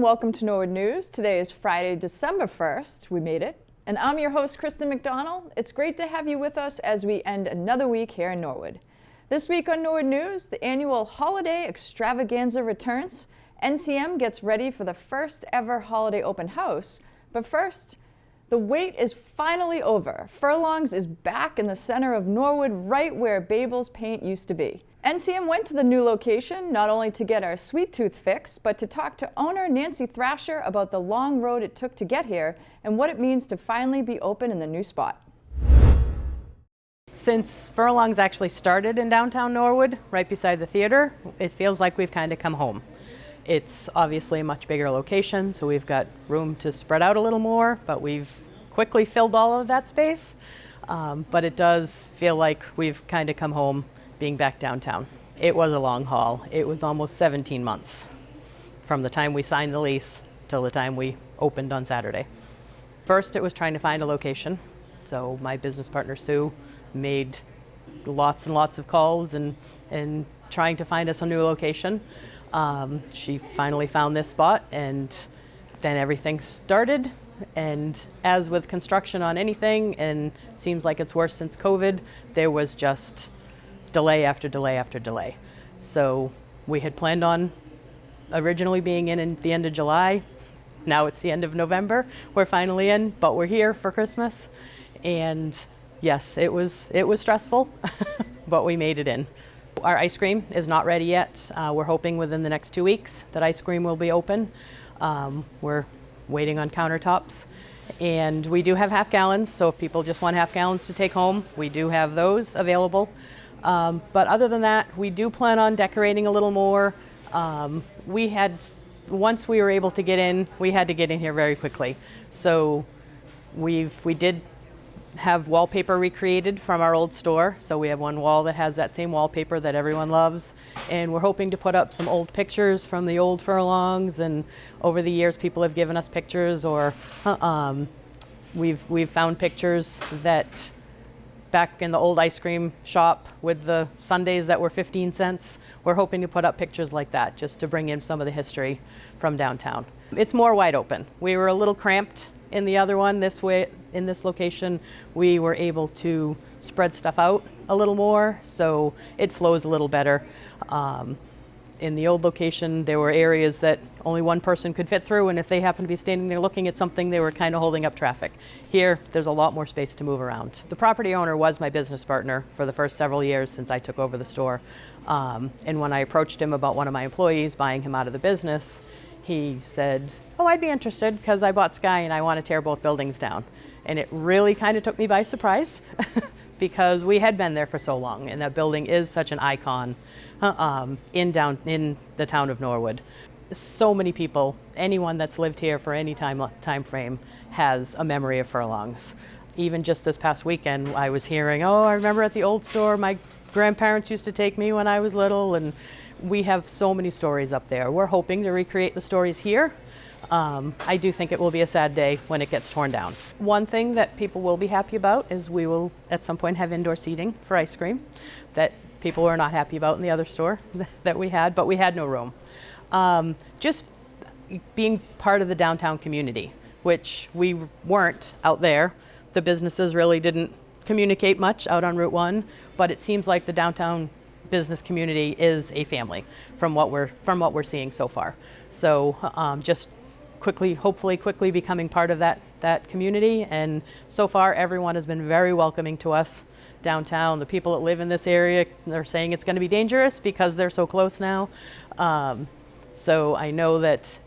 welcome to Norwood News. Today is Friday, December 1st. We made it. And I'm your host, Kristen McDonald. It's great to have you with us as we end another week here in Norwood. This week on Norwood News, the annual holiday extravaganza returns. NCM gets ready for the first ever holiday open house. But first, the wait is finally over. Furlongs is back in the center of Norwood, right where Babel's Paint used to be. NCM went to the new location not only to get our sweet tooth fix, but to talk to owner Nancy Thrasher about the long road it took to get here and what it means to finally be open in the new spot. Since Furlongs actually started in downtown Norwood, right beside the theater, it feels like we've kind of come home. It's obviously a much bigger location, so we've got room to spread out a little more, but we've quickly filled all of that space. But it does feel like we've kind of come home being back downtown. It was a long haul. It was almost 17 months from the time we signed the lease till the time we opened on Saturday. First, it was trying to find a location. So my business partner, Sue, made lots and lots of calls and trying to find us a new location. She finally found this spot, and then everything started. And as with construction on anything, and seems like it's worse since COVID, there was just delay after delay after delay. So we had planned on originally being in the end of July. Now it's the end of November. We're finally in, but we're here for Christmas. And yes, it was stressful, but we made it in. Our ice cream is not ready yet. We're hoping within the next 2 weeks that ice cream will be open. We're waiting on countertops. And we do have half gallons, so if people just want half gallons to take home, we do have those available. But other than that, we do plan on decorating a little more. Once we were able to get in, we had to get in here very quickly. So we did have wallpaper recreated from our old store. So we have one wall that has that same wallpaper that everyone loves. And we're hoping to put up some old pictures from the old Furlongs. And over the years, people have given us pictures, or we've found pictures that back in the old ice cream shop with the sundaes that were 15 cents. We're hoping to put up pictures like that just to bring in some of the history from downtown. It's more wide open. We were a little cramped in the other one. This way, in this location, we were able to spread stuff out a little more, so it flows a little better. In the old location, there were areas that only one person could fit through, and if they happened to be standing there looking at something, they were kind of holding up traffic. Here, there's a lot more space to move around. The property owner was my business partner for the first several years since I took over the store. And when I approached him about one of my employees buying him out of the business, he said, "Oh, I'd be interested because I bought Sky and I want to tear both buildings down." And it really kind of took me by surprise because we had been there for so long, and that building is such an icon in the town of Norwood. So many people, anyone that's lived here for any time frame, has a memory of Furlongs. Even just this past weekend, I was hearing, "Oh, I remember at the old store, my grandparents used to take me when I was little," and we have so many stories up there. We're hoping to recreate the stories here. I do think it will be a sad day when it gets torn down. One thing that people will be happy about is we will at some point have indoor seating for ice cream that people were not happy about in the other store that we had, but we had no room. Just being part of the downtown community, which we weren't out there. The businesses really didn't communicate much out on Route 1, but it seems like the downtown business community is a family from what we're seeing so far. So just hopefully quickly becoming part of that community. And so far, everyone has been very welcoming to us downtown. The people that live in this area, they're saying it's going to be dangerous because they're so close now. So I know that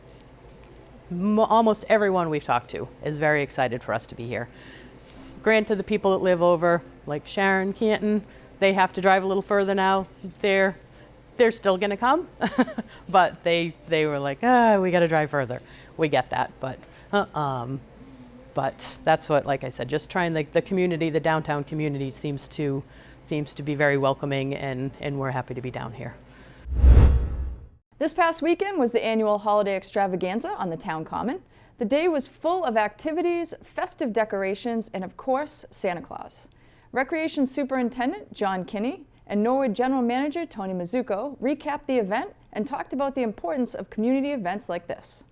almost everyone we've talked to is very excited for us to be here. Granted, the people that live over, like Sharon, Canton, they have to drive a little further now. They're still going to come, but they were like, we got to drive further. We get that, but that's what, like I said, just trying the community, the downtown community seems to be very welcoming, and we're happy to be down here. This past weekend was the annual holiday extravaganza on the town common. The day was full of activities, festive decorations, and of course, Santa Claus. Recreation Superintendent John Kinney and Norwood General Manager Tony Mazzucco recapped the event and talked about the importance of community events like this.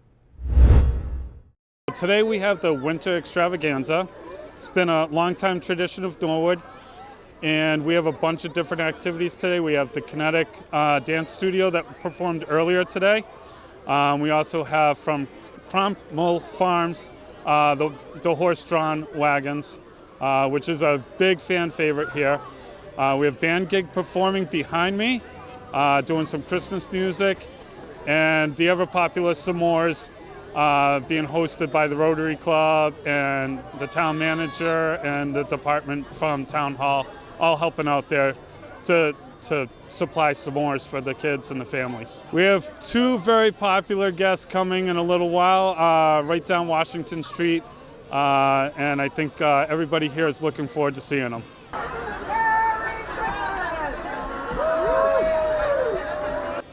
Today we have the Winter Extravaganza. It's been a long-time tradition of Norwood, and we have a bunch of different activities today. We have the Kinetic Dance Studio that performed earlier today. We also have from Cromwell Farms the horse-drawn wagons, which is a big fan favorite here. We have band gig performing behind me, doing some Christmas music, and the ever-popular s'mores being hosted by the Rotary Club and the town manager and the department from Town Hall, all helping out there to supply s'mores for the kids and the families. We have two very popular guests coming in a little while, right down Washington Street, and I think everybody here is looking forward to seeing them.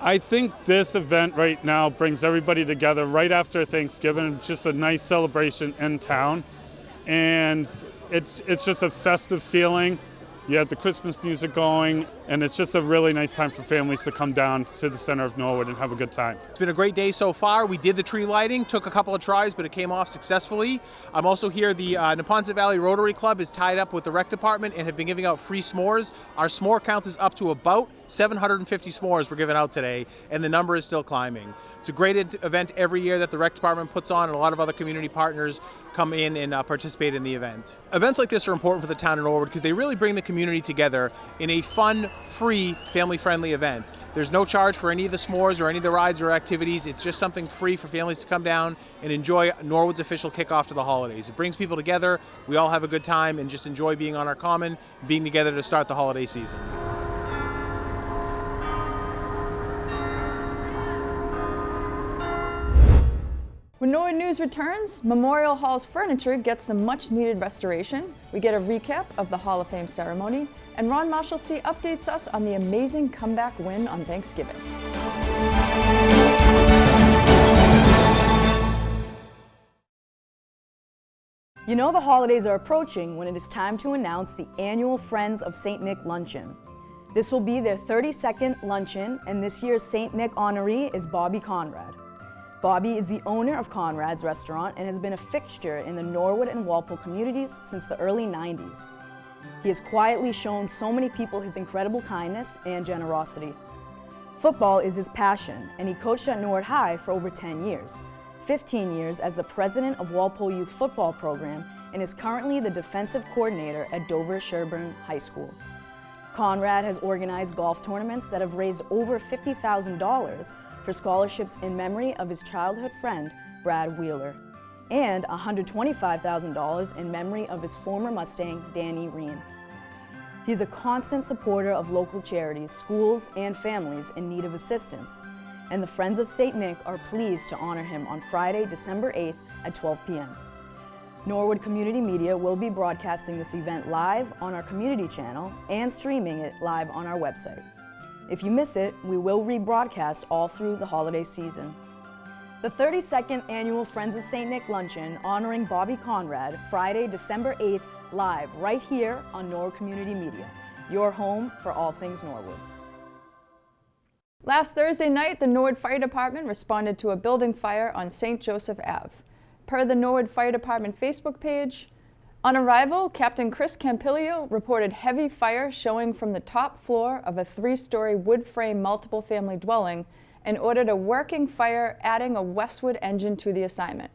I think this event right now brings everybody together right after Thanksgiving. It's just a nice celebration in town, and it's just a festive feeling. You have the Christmas music going, and it's just a really nice time for families to come down to the center of Norwood and have a good time. It's been a great day so far. We did the tree lighting, took a couple of tries, but it came off successfully. I'm also here, the Neponset Valley Rotary Club is tied up with the rec department and have been giving out free s'mores. Our s'more count is up to about 750 s'mores were given out today, and the number is still climbing. It's a great event every year that the rec department puts on, and a lot of other community partners come in and participate in the event. Events like this are important for the town of Norwood because they really bring the community together in a fun, free, family-friendly event. There's no charge for any of the s'mores or any of the rides or activities. It's just something free for families to come down and enjoy Norwood's official kickoff to the holidays. It brings people together, we all have a good time, and just enjoy being on our common, being together to start the holiday season. When Norwood News returns, Memorial Hall's furniture gets some much-needed restoration. We get a recap of the Hall of Fame ceremony, and Ron Marshalsea updates us on the amazing comeback win on Thanksgiving. You know the holidays are approaching when it is time to announce the annual Friends of St. Nick Luncheon. This will be their 32nd luncheon, and this year's St. Nick honoree is Bobby Conrad. Bobby is the owner of Conrad's Restaurant and has been a fixture in the Norwood and Walpole communities since the early 90s. He has quietly shown so many people his incredible kindness and generosity. Football is his passion, and he coached at Norwood High for over 10 years, 15 years as the president of Walpole Youth Football Program, and is currently the defensive coordinator at Dover-Sherburne High School. Conrad has organized golf tournaments that have raised over $50,000 for scholarships in memory of his childhood friend, Brad Wheeler, and $125,000 in memory of his former Mustang, Danny Reen. He's a constant supporter of local charities, schools, and families in need of assistance, and the Friends of St. Nick are pleased to honor him on Friday, December 8th at 12 p.m. Norwood Community Media will be broadcasting this event live on our community channel and streaming it live on our website. If you miss it, we will rebroadcast all through the holiday season. The 32nd Annual Friends of St. Nick Luncheon honoring Bobby Conrad, Friday, December 8th, live right here on Norwood Community Media, your home for all things Norwood. Last Thursday night, the Norwood Fire Department responded to a building fire on St. Joseph Ave. Per the Norwood Fire Department Facebook page, on arrival, Captain Chris Campilio reported heavy fire showing from the top floor of a 3-story wood frame multiple family dwelling and ordered a working fire adding a Westwood engine to the assignment.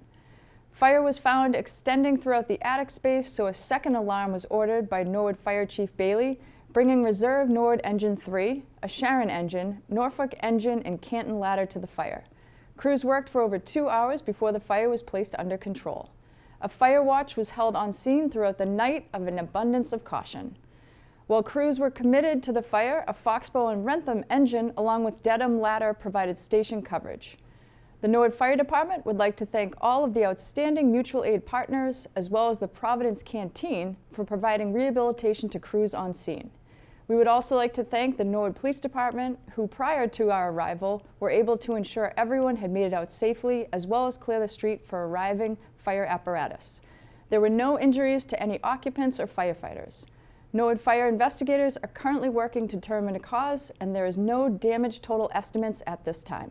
Fire was found extending throughout the attic space, so a second alarm was ordered by Norwood Fire Chief Bailey, bringing reserve Norwood Engine 3, a Sharon engine, Norfolk engine, and Canton ladder to the fire. Crews worked for over 2 hours before the fire was placed under control. A fire watch was held on scene throughout the night of an abundance of caution. While crews were committed to the fire, a Foxbow and Wrentham engine along with Dedham ladder provided station coverage. The Norwood Fire Department would like to thank all of the outstanding mutual aid partners as well as the Providence Canteen for providing rehabilitation to crews on scene. We would also like to thank the Norwood Police Department, who prior to our arrival were able to ensure everyone had made it out safely as well as clear the street for arriving fire apparatus. There were no injuries to any occupants or firefighters. Norwood fire investigators are currently working to determine a cause, and there is no damage total estimates at this time.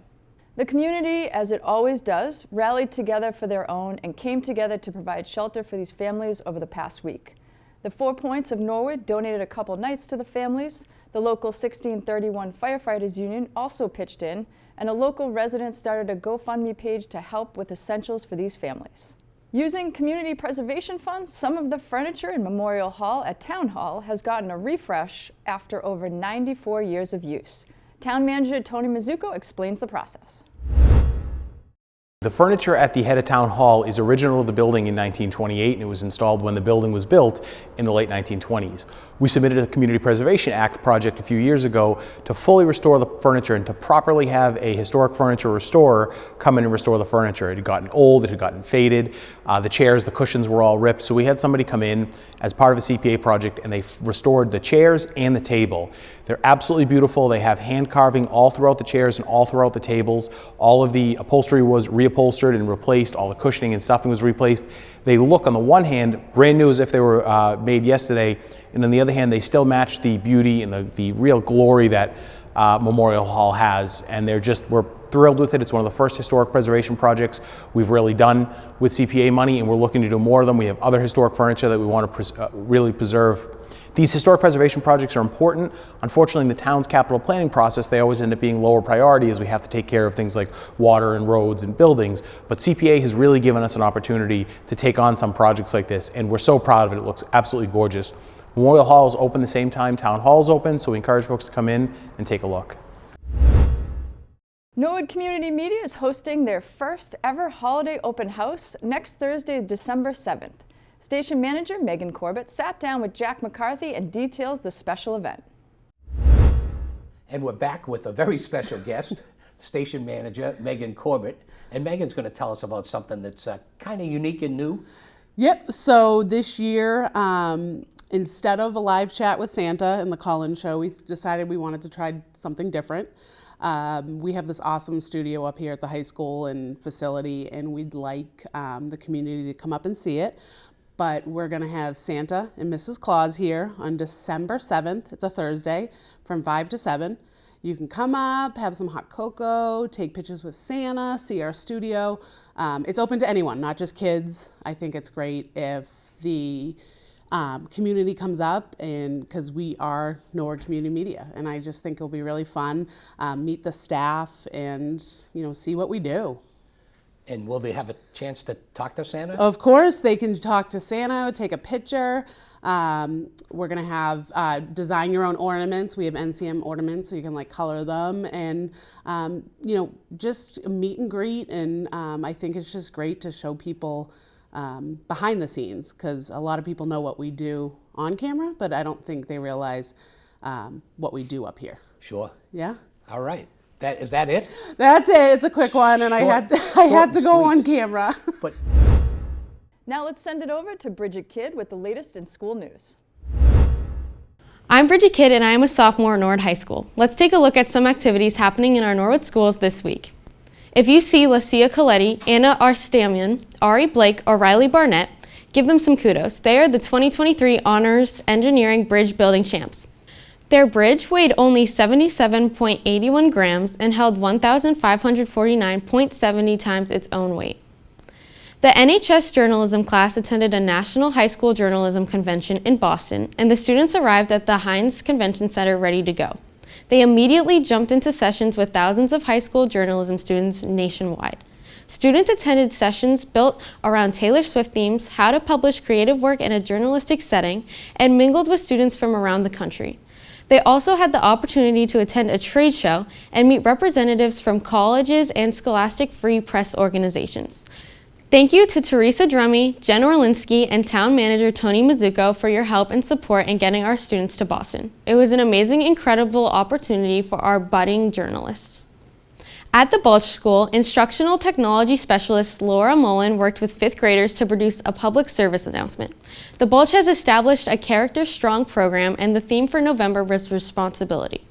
The community, as it always does, rallied together for their own and came together to provide shelter for these families over the past week. The 4 Points of Norwood donated a couple nights to the families. The local 1631 Firefighters Union also pitched in, and a local resident started a GoFundMe page to help with essentials for these families. Using community preservation funds, some of the furniture in Memorial Hall at Town Hall has gotten a refresh after over 94 years of use. Town Manager Tony Mizuko explains the process. The furniture at the head of Town Hall is original to the building in 1928 and it was installed when the building was built in the late 1920s. We submitted a Community Preservation Act project a few years ago to fully restore the furniture and to properly have a historic furniture restorer come in and restore the furniture. It had gotten old, it had gotten faded, the chairs, the cushions were all ripped, so we had somebody come in as part of a CPA project and they restored the chairs and the table. They're absolutely beautiful. They have hand carving all throughout the chairs and all throughout the tables. All of the upholstery was reupholstered and replaced. All the cushioning and stuffing was replaced. They look, on the one hand, brand new as if they were made yesterday, and on the other hand, they still match the beauty and the real glory that Memorial Hall has, and we're thrilled with it. It's one of the first historic preservation projects we've really done with CPA money, and we're looking to do more of them. We have other historic furniture that we want to really preserve. These historic preservation projects are important. Unfortunately, in the town's capital planning process, they always end up being lower priority as we have to take care of things like water and roads and buildings. But CPA has really given us an opportunity to take on some projects like this, and we're so proud of it. It looks absolutely gorgeous. Memorial Hall is open the same time Town Hall is open, so we encourage folks to come in and take a look. Norwood Community Media is hosting their first ever holiday open house next Thursday, December 7th. Station manager Megan Corbett sat down with Jack McCarthy and details the special event. And we're back with a very special guest, station manager Megan Corbett. And Megan's going to tell us about something that's kind of unique and new. Yep, so this year, instead of a live chat with Santa and the call-in show, we decided we wanted to try something different. We have this awesome studio up here at the high school and facility, and we'd like the community to come up and see it. But we're gonna have Santa and Mrs. Claus here on December 7th. It's a Thursday from 5 to 7. You can come up, have some hot cocoa, take pictures with Santa, see our studio. It's open to anyone, not just kids. I think it's great if the community comes up, and because we are Norwood Community Media, and I just think it'll be really fun. Meet the staff and see what we do. And will they have a chance to talk to Santa? Of course, they can talk to Santa, take a picture. We're gonna have design your own ornaments. We have NCM ornaments, so you can color them, and just a meet and greet. And I think it's just great to show people behind the scenes, because a lot of people know what we do on camera, but I don't think they realize what we do up here. Sure. Yeah. All right. Is that it? That's it. It's a quick one, and I had to go on camera. But now let's send it over to Bridget Kidd with the latest in school news. I'm Bridget Kidd, and I am a sophomore at Norwood High School. Let's take a look at some activities happening in our Norwood schools this week. If you see Lacia Coletti, Anna Arstamian, Ari Blake, or Riley Barnett, give them some kudos. They are the 2023 Honors Engineering Bridge Building Champs. Their bridge weighed only 77.81 grams and held 1,549.70 times its own weight. The NHS journalism class attended a National High School Journalism Convention in Boston, and the students arrived at the Heinz Convention Center ready to go. They immediately jumped into sessions with thousands of high school journalism students nationwide. Students attended sessions built around Taylor Swift themes, how to publish creative work in a journalistic setting, and mingled with students from around the country. They also had the opportunity to attend a trade show and meet representatives from colleges and scholastic free press organizations. Thank you to Teresa Drummy, Jen Orlinsky, and Town Manager Tony Mizuko for your help and support in getting our students to Boston. It was an amazing, incredible opportunity for our budding journalists. At the Bulch School, instructional technology specialist Laura Mullen worked with 5th graders to produce a public service announcement. The Bulch has established a Character Strong program, and the theme for November was responsibility.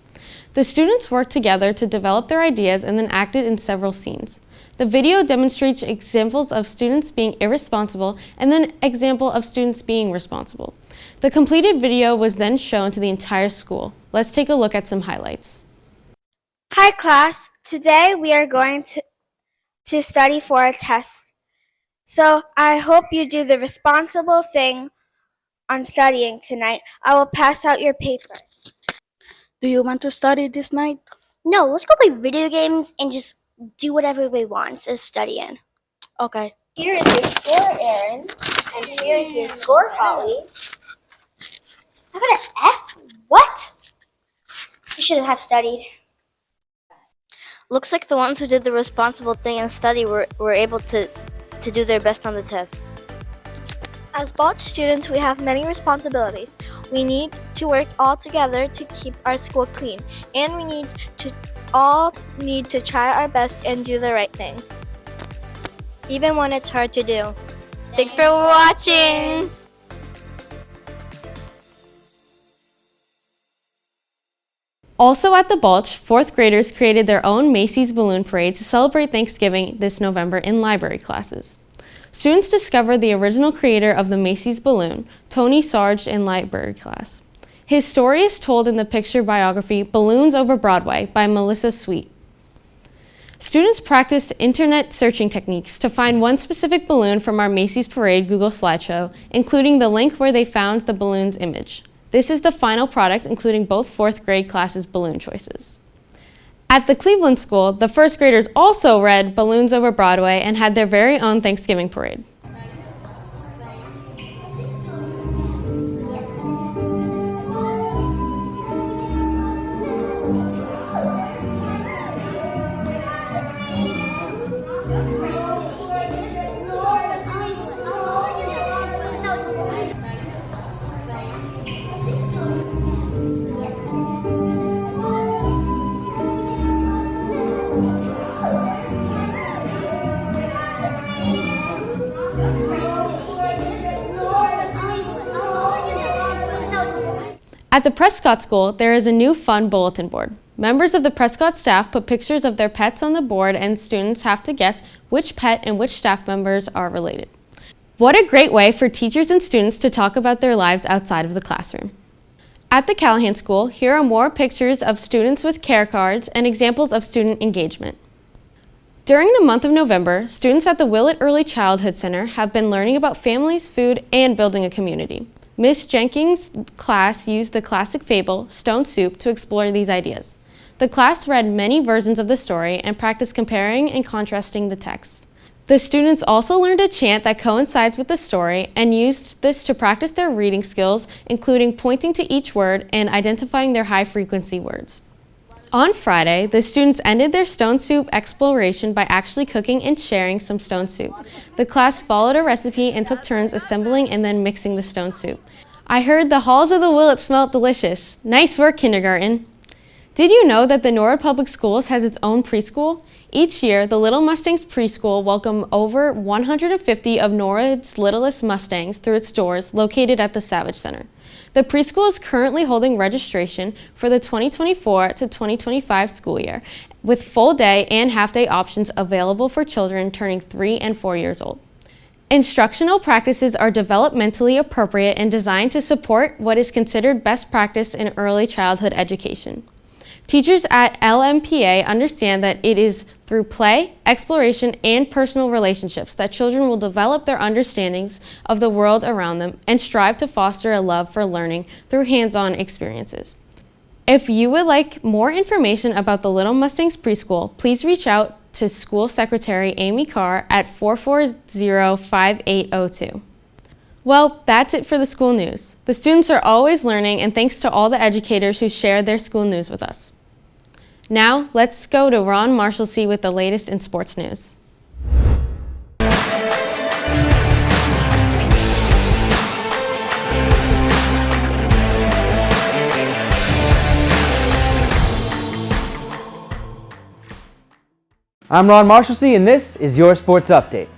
The students worked together to develop their ideas and then acted in several scenes. The video demonstrates examples of students being irresponsible and then example of students being responsible. The completed video was then shown to the entire school. Let's take a look at some highlights. Hi class, Today we are going to study for a test. So I hope you do the responsible thing on studying tonight. I will pass out your papers. Do you want to study this night? No, let's go play video games and just do whatever we want instead of studying. Okay. Here is your score, Aaron. And here is your score, Holly. I got an F? What? You shouldn't have studied. Looks like the ones who did the responsible thing and study were able to do their best on the test. As Balch students, we have many responsibilities. We need to work all together to keep our school clean, and we need to try our best and do the right thing, even when it's hard to do. Thanks for watching! Also at the Balch, 4th graders created their own Macy's Balloon Parade to celebrate Thanksgiving this November in library classes. Students discovered the original creator of the Macy's balloon, Tony Sarge, in library class. His story is told in the picture biography Balloons Over Broadway by Melissa Sweet. Students practiced internet searching techniques to find one specific balloon from our Macy's Parade Google slideshow, including the link where they found the balloon's image. This is the final product, including both 4th grade classes' balloon choices. At the Cleveland School, the 1st graders also read Balloons Over Broadway and had their very own Thanksgiving parade. At the Prescott School, there is a new fun bulletin board. Members of the Prescott staff put pictures of their pets on the board, and students have to guess which pet and which staff members are related. What a great way for teachers and students to talk about their lives outside of the classroom. At the Callahan School, here are more pictures of students with care cards and examples of student engagement. During the month of November, students at the Willett Early Childhood Center have been learning about families, food, and building a community. Miss Jenkins' class used the classic fable, Stone Soup, to explore these ideas. The class read many versions of the story and practiced comparing and contrasting the texts. The students also learned a chant that coincides with the story and used this to practice their reading skills, including pointing to each word and identifying their high-frequency words. On Friday, the students ended their stone soup exploration by actually cooking and sharing some stone soup. The class followed a recipe and took turns assembling and then mixing the stone soup. I heard the halls of the Willett smelled delicious. Nice work, kindergarten. Did you know that the Norwood Public Schools has its own preschool? Each year, the Little Mustangs Preschool welcomes over 150 of Norwood's littlest Mustangs through its doors located at the Savage Center. The preschool is currently holding registration for the 2024 to 2025 school year, with full day and half day options available for children turning 3 and 4 years old. Instructional practices are developmentally appropriate and designed to support what is considered best practice in early childhood education. Teachers at LMPA understand that it is through play, exploration, and personal relationships that children will develop their understandings of the world around them and strive to foster a love for learning through hands-on experiences. If you would like more information about the Little Mustangs Preschool, please reach out to School Secretary Amy Carr at 440-5802. Well, that's it for the school news. The students are always learning, and thanks to all the educators who share their school news with us. Now, let's go to Ron Marshalsea with the latest in sports news. I'm Ron Marshalsea, and this is your Sports Update.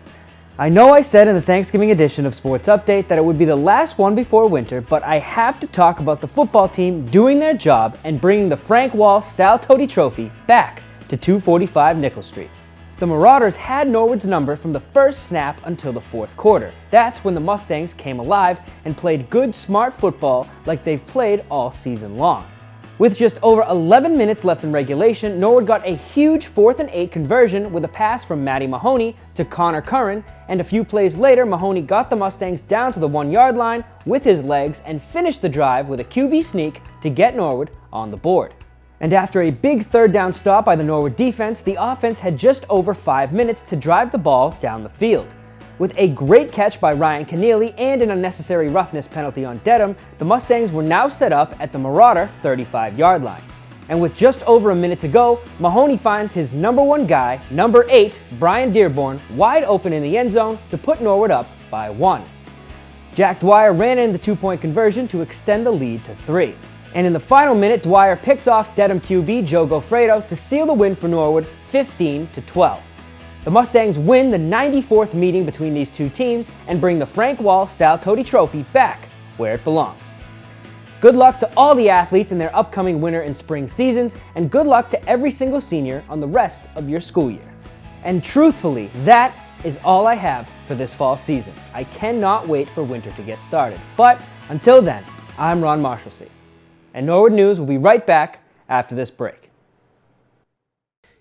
I know I said in the Thanksgiving edition of Sports Update that it would be the last one before winter, but I have to talk about the football team doing their job and bringing the Frank Wall Sal Toti Trophy back to 245 Nickel Street. The Marauders had Norwood's number from the first snap until the fourth quarter. That's when the Mustangs came alive and played good, smart football like they've played all season long. With just over 11 minutes left in regulation, Norwood got a huge 4th and 8 conversion with a pass from Matty Mahoney to Connor Curran, and a few plays later, Mahoney got the Mustangs down to the 1-yard line with his legs and finished the drive with a QB sneak to get Norwood on the board. And after a big 3rd down stop by the Norwood defense, the offense had just over 5 minutes to drive the ball down the field. With a great catch by Ryan Keneally and an unnecessary roughness penalty on Dedham, the Mustangs were now set up at the Marauder 35-yard line. And with just over a minute to go, Mahoney finds his number 1 guy, number 8, Brian Dearborn, wide open in the end zone to put Norwood up by 1. Jack Dwyer ran in the 2-point conversion to extend the lead to 3. And in the final minute, Dwyer picks off Dedham QB Joe Goffredo to seal the win for Norwood 15-12. The Mustangs win the 94th meeting between these two teams and bring the Frank Wall Sal Toti Trophy back where it belongs. Good luck to all the athletes in their upcoming winter and spring seasons, and good luck to every single senior on the rest of your school year. And truthfully, that is all I have for this fall season. I cannot wait for winter to get started. But until then, I'm Ron Marshalsea, and Norwood News will be right back after this break.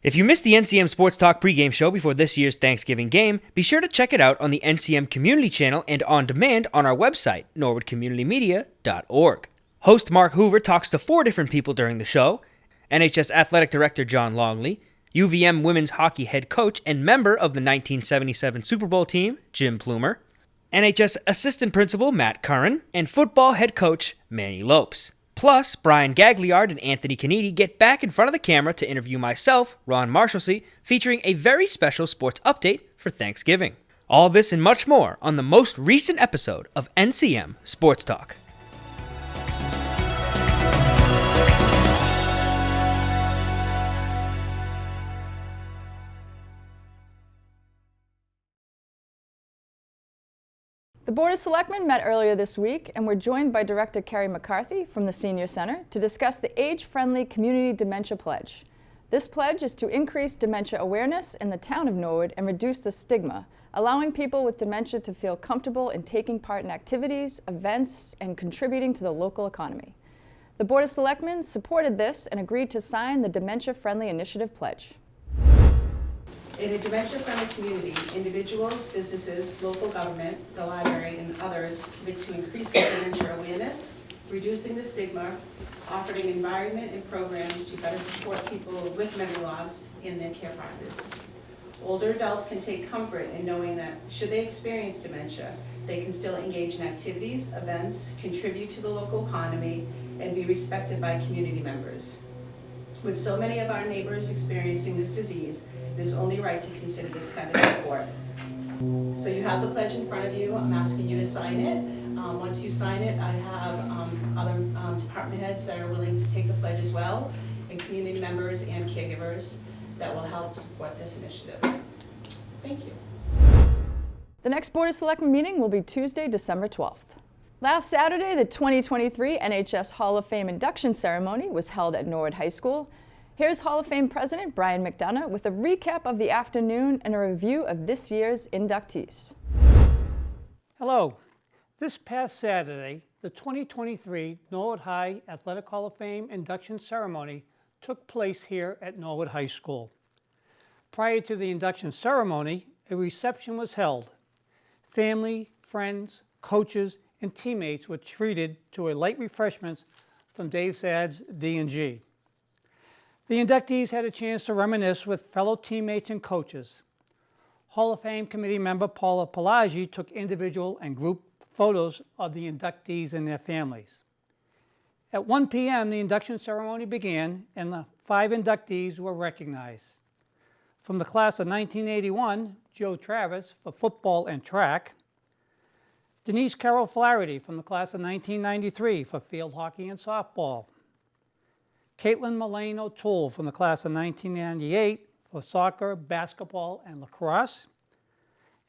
If you missed the NCM Sports Talk pregame show before this year's Thanksgiving game, be sure to check it out on the NCM Community Channel and on demand on our website, norwoodcommunitymedia.org. Host Mark Hoover talks to 4 different people during the show: NHS Athletic Director John Longley, UVM Women's Hockey Head Coach and member of the 1977 Super Bowl team, Jim Plumer, NHS Assistant Principal Matt Curran, and Football Head Coach Manny Lopes. Plus, Brian Gagliard and Anthony Canidi get back in front of the camera to interview myself, Ron Marshalsea, featuring a very special sports update for Thanksgiving. All this and much more on the most recent episode of NCM Sports Talk. The Board of Selectmen met earlier this week and were joined by Director Kerry McCarthy from the Senior Center to discuss the Age-Friendly Community Dementia Pledge. This pledge is to increase dementia awareness in the town of Norwood and reduce the stigma, allowing people with dementia to feel comfortable in taking part in activities, events, and contributing to the local economy. The Board of Selectmen supported this and agreed to sign the Dementia Friendly Initiative Pledge. In a dementia-friendly community, individuals, businesses, local government, the library, and others commit to increasing dementia awareness, reducing the stigma, offering environment and programs to better support people with memory loss in their care partners. Older adults can take comfort in knowing that should they experience dementia, they can still engage in activities, events, contribute to the local economy, and be respected by community members. With so many of our neighbors experiencing this disease, it is only right to consider this kind of support. So you have the pledge in front of you. I'm asking you to sign it. Once you sign it, I have other department heads that are willing to take the pledge as well, and community members and caregivers that will help support this initiative. Thank you. The next Board of Selectmen meeting will be Tuesday, December 12th. Last Saturday, the 2023 NHS Hall of Fame induction ceremony was held at Norwood High School. Here's Hall of Fame President Brian McDonough with a recap of the afternoon and a review of this year's inductees. Hello. This past Saturday, the 2023 Norwood High Athletic Hall of Fame induction ceremony took place here at Norwood High School. Prior to the induction ceremony, a reception was held. Family, friends, coaches, and teammates were treated to a light refreshments from Dave Sad's D&G. The inductees had a chance to reminisce with fellow teammates and coaches. Hall of Fame committee member Paula Pelagi took individual and group photos of the inductees and their families. At 1 p.m., the induction ceremony began and the 5 inductees were recognized. From the class of 1981, Joe Travis for football and track, Denise Carroll Flaherty from the class of 1993 for field hockey and softball, Caitlin Mullane O'Toole from the class of 1998 for soccer, basketball, and lacrosse,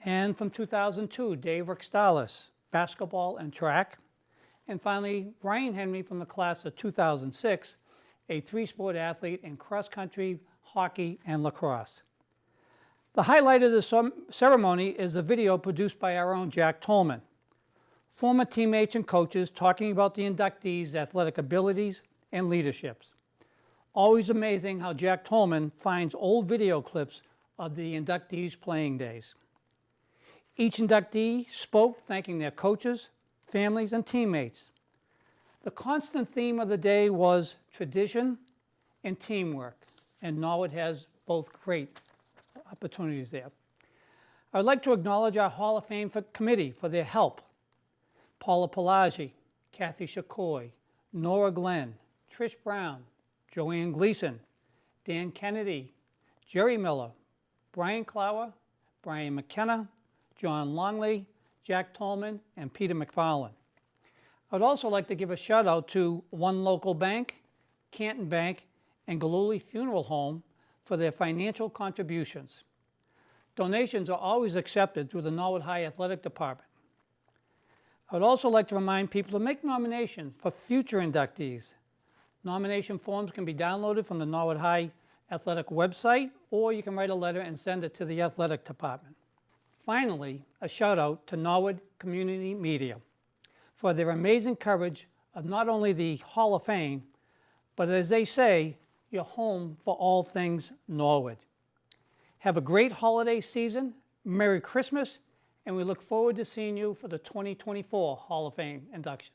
and from 2002, Dave Rickstalis, basketball and track, and finally, Brian Henry from the class of 2006, a 3-sport athlete in cross-country, hockey, and lacrosse. The highlight of the ceremony is a video produced by our own Jack Tolman. Former teammates and coaches talking about the inductees' athletic abilities, and leaderships. Always amazing how Jack Tolman finds old video clips of the inductees' playing days. Each inductee spoke thanking their coaches, families, and teammates. The constant theme of the day was tradition and teamwork, and Norwood has both great opportunities there. I'd like to acknowledge our Hall of Fame committee for their help. Paula Pelagi, Kathy Shakoy, Nora Glenn, Trish Brown, Joanne Gleason, Dan Kennedy, Jerry Miller, Brian Clower, Brian McKenna, John Longley, Jack Tolman, and Peter McFarland. I'd also like to give a shout out to One Local Bank, Canton Bank, and Galooly Funeral Home for their financial contributions. Donations are always accepted through the Norwood High Athletic Department. I would also like to remind people to make nominations for future inductees. Nomination forms can be downloaded from the Norwood High Athletic website, or you can write a letter and send it to the athletic department. Finally, a shout out to Norwood Community Media for their amazing coverage of not only the Hall of Fame, but as they say, your home for all things Norwood. Have a great holiday season, Merry Christmas, and we look forward to seeing you for the 2024 Hall of Fame induction.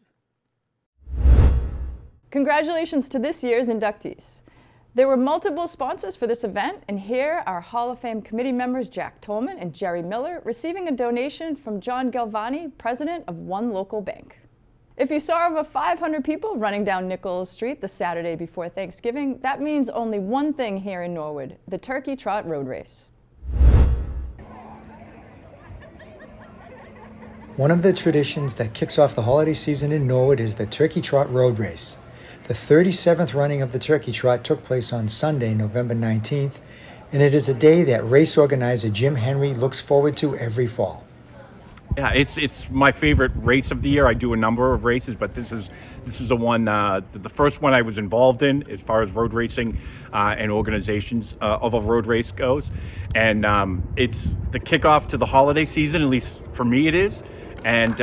Congratulations to this year's inductees. There were multiple sponsors for this event, and here are Hall of Fame committee members Jack Tolman and Jerry Miller receiving a donation from John Galvani, president of One Local Bank. If you saw over 500 people running down Nichols Street the Saturday before Thanksgiving, that means only one thing here in Norwood, the Turkey Trot Road Race. One of the traditions that kicks off the holiday season in Norwood is the Turkey Trot Road Race. The 37th running of the Turkey Trot took place on Sunday, November 19th, and it is a day that race organizer Jim Henry looks forward to every fall. Yeah, it's my favorite race of the year. I do a number of races, but this is the one, the first one I was involved in as far as road racing and organizations of a road race goes. And it's the kickoff to the holiday season, at least for me it is. And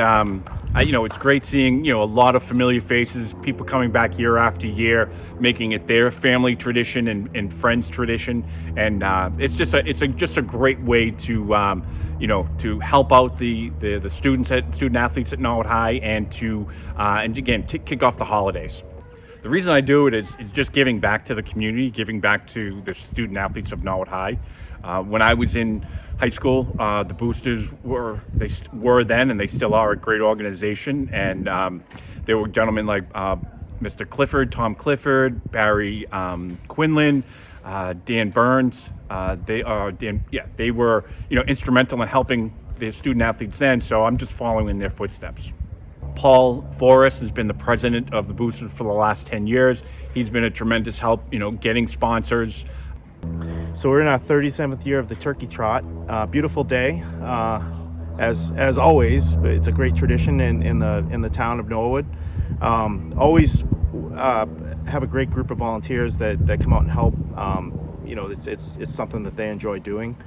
it's great seeing a lot of familiar faces, people coming back year after year, making it their family tradition and friends tradition, and it's just a great way to to help out the student athletes at Norwood High and to kick off the holidays. The reason I do it is just giving back to the community, giving back to the student athletes of Norwood High. When I was in high school, the Boosters were then, and they still are, a great organization. And there were gentlemen like Mr. Clifford, Tom Clifford, Barry Quinlan, Dan Burns. They were instrumental in helping the student athletes then. So I'm just following in their footsteps. Paul Forrest has been the president of the Boosters for the last 10 years. He's been a tremendous help, getting sponsors. So we're in our 37th year of the Turkey Trot. Beautiful day, as always. It's a great tradition in the town of Norwood. Always have a great group of volunteers that come out and help. It's something that they enjoy doing.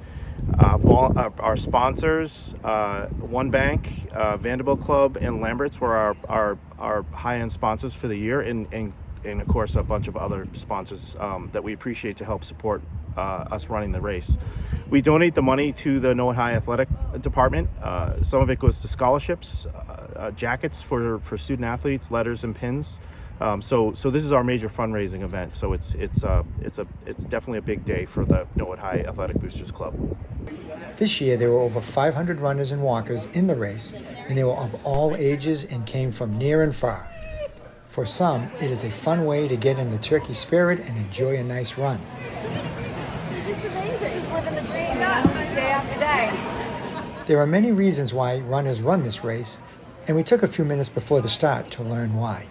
Our sponsors, One Bank, Vanderbilt Club, and Lambert's were our high-end sponsors for the year, and of course a bunch of other sponsors that we appreciate to help support us running the race. We donate the money to the Norwood High Athletic Department. Some of it goes to scholarships, jackets for student athletes, letters and pins. So this is our major fundraising event. So it's definitely a big day for the Norwood High Athletic Boosters Club. This year there were over 500 runners and walkers in the race, and they were of all ages and came from near and far. For some, it is a fun way to get in the turkey spirit and enjoy a nice run. It's amazing. Just living the dream, day after day. There are many reasons why runners run this race, and we took a few minutes before the start to learn why.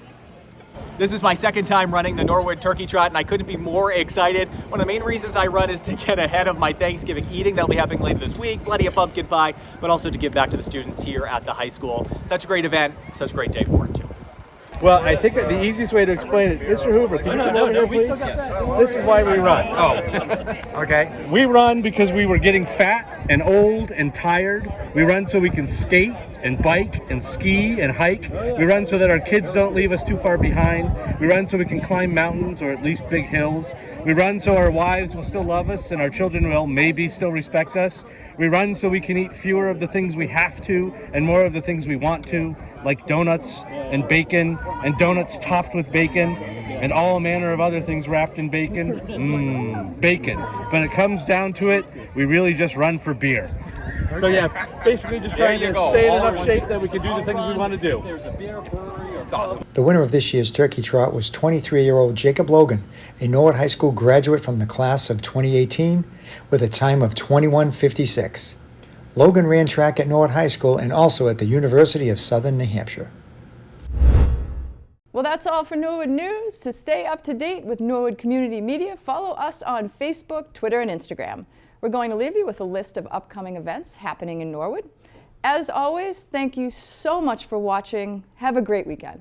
This is my second time running the Norwood Turkey Trot, and I couldn't be more excited. One of the main reasons I run is to get ahead of my Thanksgiving eating that'll be happening later this week, plenty of pumpkin pie, but also to give back to the students here at the high school. Such a great event, such a great day for it too. Well, I think that the easiest way to explain it, Mr. Hoover, can you come over here, please? This is why we run. Oh, okay. We run because we were getting fat and old and tired. We run so we can skate and bike and ski and hike. We run so that our kids don't leave us too far behind. We run so we can climb mountains or at least big hills. We run so our wives will still love us and our children will maybe still respect us. We run so we can eat fewer of the things we have to and more of the things we want to, like donuts and bacon and donuts topped with bacon and all manner of other things wrapped in bacon. Bacon. When it comes down to it, we really just run for beer. So yeah, basically just trying to stay in enough shape that we can do the things we want to do. It's awesome. The winner of this year's Turkey Trot was 23-year-old Jacob Logan, a Norwood High School graduate from the class of 2018 with a time of 21:56. Logan ran track at Norwood High School and also at the University of Southern New Hampshire. Well, that's all for Norwood News. To stay up to date with Norwood Community Media, follow us on Facebook, Twitter, and Instagram. We're going to leave you with a list of upcoming events happening in Norwood. As always, thank you so much for watching. Have a great weekend.